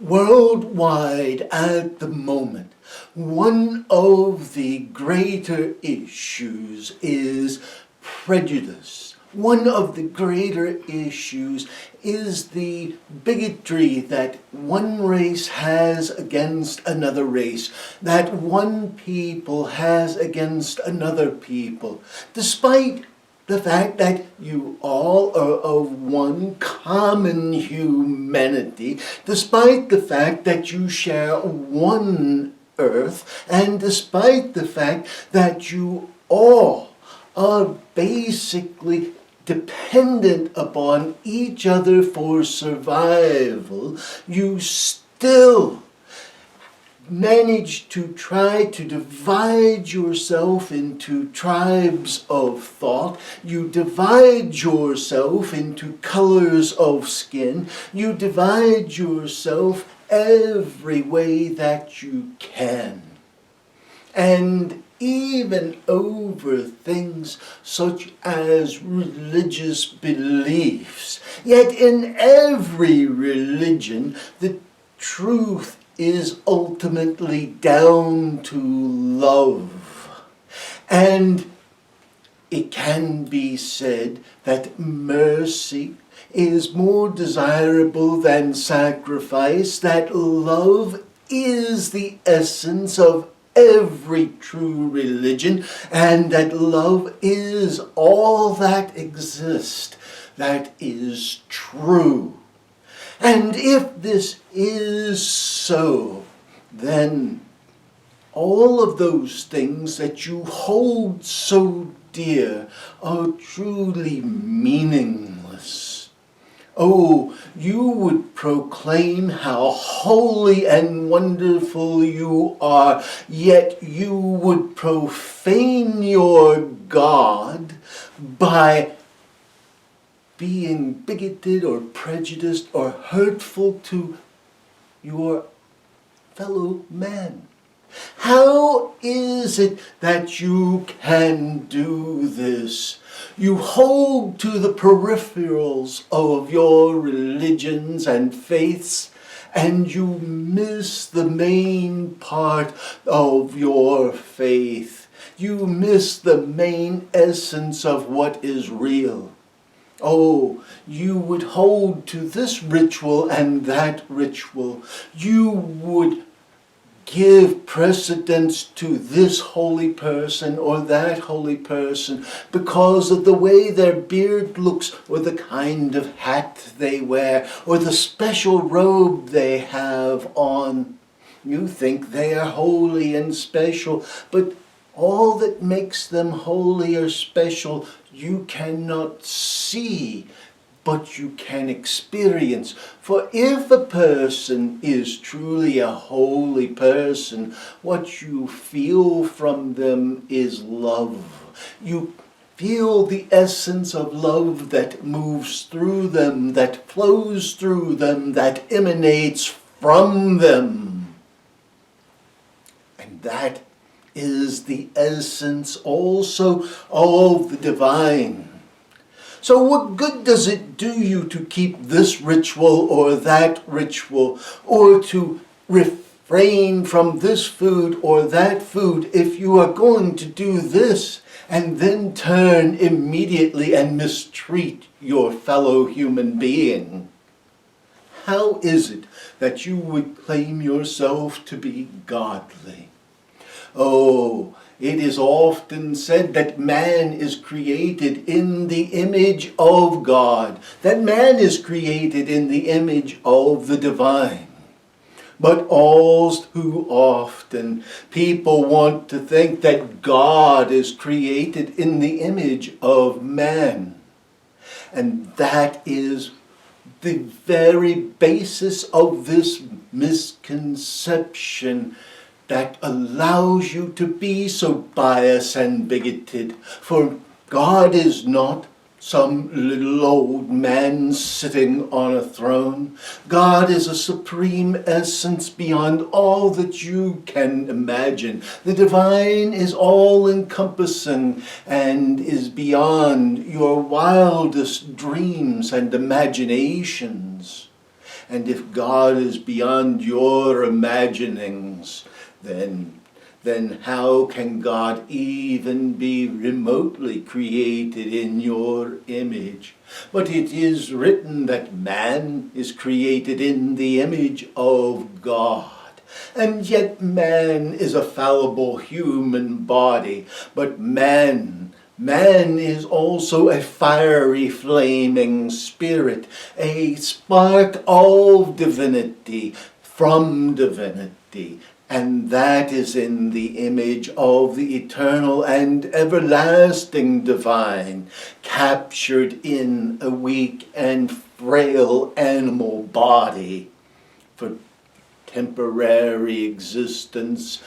Worldwide at the moment, one of the greater issues is prejudice. One of the greater issues is the bigotry that one race has against another race, that one people has against another people, despite the fact that you all are of one common humanity, despite the fact that you share one earth, and despite the fact that you all are basically dependent upon each other for survival, you still manage to try to divide yourself into tribes of thought. You divide yourself into colors of skin. You divide yourself every way that you can. And even over things such as religious beliefs. Yet in every religion, the truth is ultimately down to love. And it can be said that mercy is more desirable than sacrifice, that love is the essence of every true religion, and that love is all that exists that is true. And if this is so, then all of those things that you hold so dear are truly meaningless. Oh, you would proclaim how holy and wonderful you are, yet you would profane your God by being bigoted or prejudiced or hurtful to your fellow man. How is it that you can do this? You hold to the peripherals of your religions and faiths, and you miss the main part of your faith. You miss the main essence of what is real. Oh, you would hold to this ritual and that ritual. You would give precedence to this holy person or that holy person because of the way their beard looks, or the kind of hat they wear, or the special robe they have on. You think they are holy and special, but all that makes them holy or special you cannot see, but you can experience. For if a person is truly a holy person, what you feel from them is love. You feel the essence of love that moves through them, that flows through them, that emanates from them. And that is the essence also of the divine. So what good does it do you to keep this ritual or that ritual, or to refrain from this food or that food, if you are going to do this and then turn immediately and mistreat your fellow human being? How is it that you would claim yourself to be godly? Oh, it is often said that man is created in the image of God, that man is created in the image of the divine. But all too often, people want to think that God is created in the image of man. And that is the very basis of this misconception that allows you to be so biased and bigoted. For God is not some little old man sitting on a throne. God is a supreme essence beyond all that you can imagine. The divine is all-encompassing and is beyond your wildest dreams and imaginations. And if God is beyond your imaginings, then how can God even be remotely created in your image? But it is written that man is created in the image of God. And yet man is a fallible human body, but man is also a fiery, flaming spirit, a spark of divinity from divinity. And that is in the image of the eternal and everlasting divine, captured in a weak and frail animal body for temporary existence.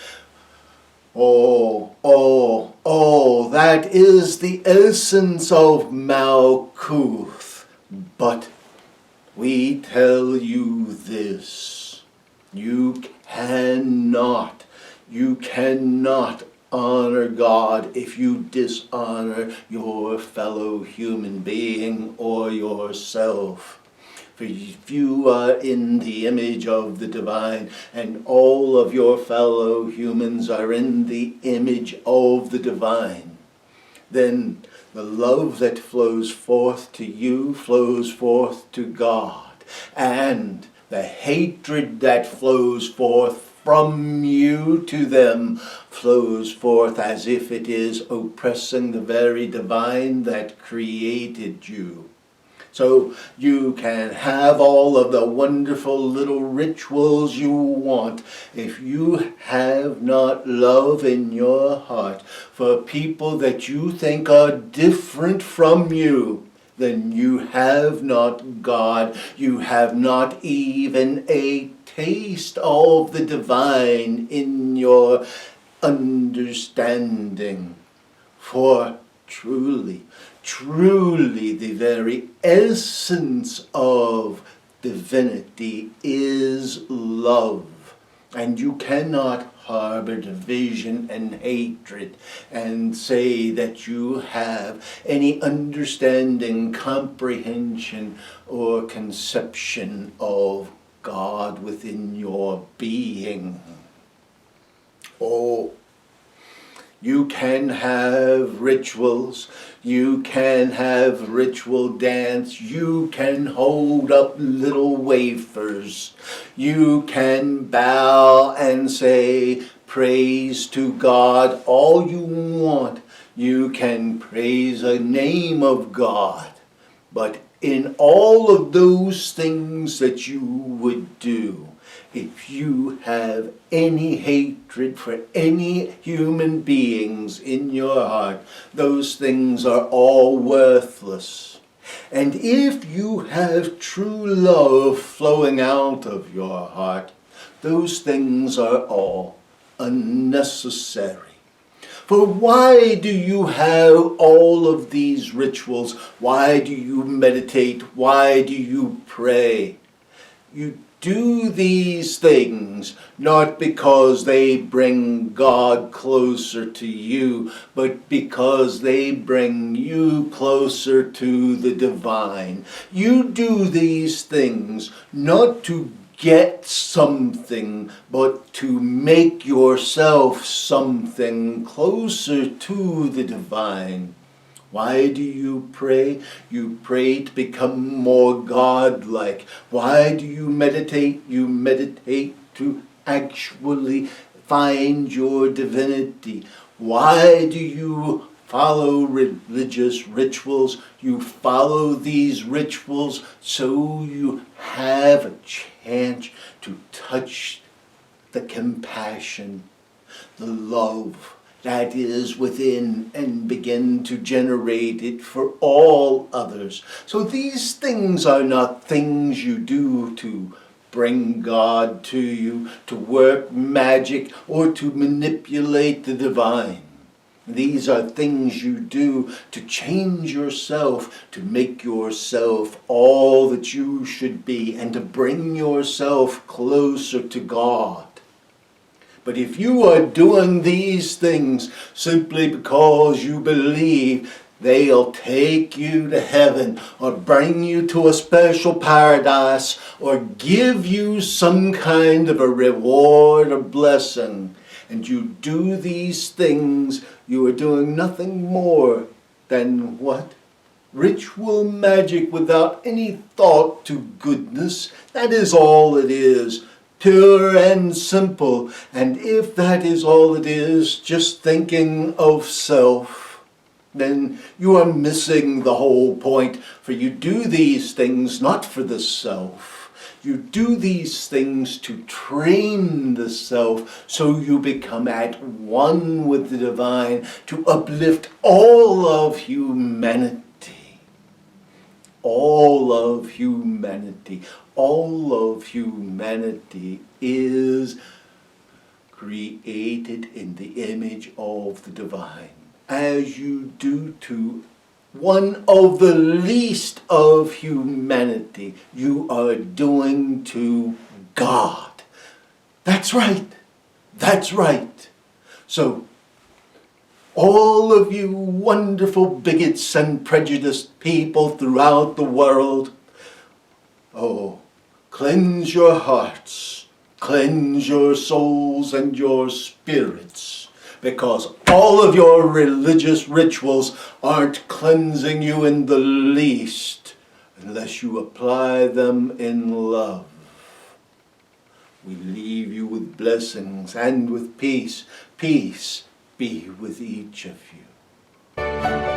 That is the essence of Malkuth. But we tell you this: you cannot honor God if you dishonor your fellow human being or yourself. For if you are in the image of the divine, and all of your fellow humans are in the image of the divine, then the love that flows forth to you flows forth to God. And the hatred that flows forth from you to them flows forth as if it is oppressing the very divine that created you. So you can have all of the wonderful little rituals you want. If you have not love in your heart for people that you think are different from you, then you have not God. You have not even a taste of the divine in your understanding. For truly, the very essence of divinity is love. And you cannot harbor division and hatred and say that you have any understanding, comprehension, or conception of God within your being. You can have rituals, you can have ritual dance, you can hold up little wafers, you can bow and say praise to God all you want. You can praise a name of God, but in all of those things that you would do, if you have any hatred for any human beings in your heart, those things are all worthless. And if you have true love flowing out of your heart, those things are all unnecessary. For why do you have all of these rituals? Why do you meditate? Why do you pray? You do these things not because they bring God closer to you, but because they bring you closer to the divine. You do these things not to get something, but to make yourself something closer to the divine. Why do you pray? You pray to become more God-like. Why do you meditate? You meditate to actually find your divinity. Why do you follow religious rituals? You follow these rituals so you have a chance to touch the compassion, the love that is within, and begin to generate it for all others. So these things are not things you do to bring God to you, to work magic, or to manipulate the divine. These are things you do to change yourself, to make yourself all that you should be, and to bring yourself closer to God. But if you are doing these things simply because you believe They'll take you to heaven or bring you to a special paradise or give you some kind of a reward or blessing. And you do these things, you are doing nothing more than what? Ritual magic without any thought to goodness. That is all it is. Pure and simple. And if that is all it is, just thinking of self, then you are missing the whole point. For you do these things not for the self. You do these things to train the self so you become at one with the divine, to uplift all of humanity. All of humanity. All of humanity is created in the image of the divine. As you do to one of the least of humanity, you are doing to God. That's right. That's right. So, all of you wonderful bigots and prejudiced people throughout the world, oh, cleanse your hearts, cleanse your souls and your spirits. Because all of your religious rituals aren't cleansing you in the least unless you apply them in love. We leave you with blessings and with peace. Peace be with each of you.